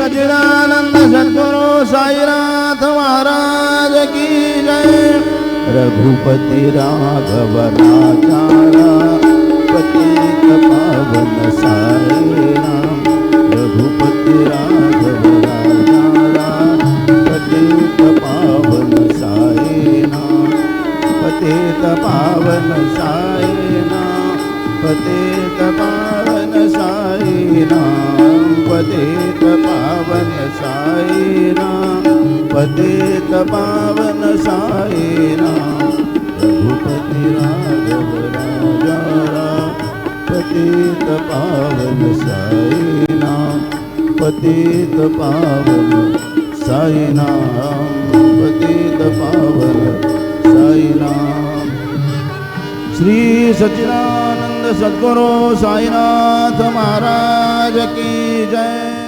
सच्चिदानंद सद्गुरु साईनाथ महाराज की जय। रघुपति राघव नाचारा पतित पावन साई राम। रघुपति राघव नाचारा पतित पावन साई राम। पतित पावन साई राम। पतित पावन साई राम। पतित पावन साई राम। पतित पावन साई राम। रघुपति राघव राजा राम। पतित पावन साई राम। पतित पावन साई राम। पतित पावन साई राम। श्री सच्चिदानंद सद्गुरु साईनाथ महाराज की जय।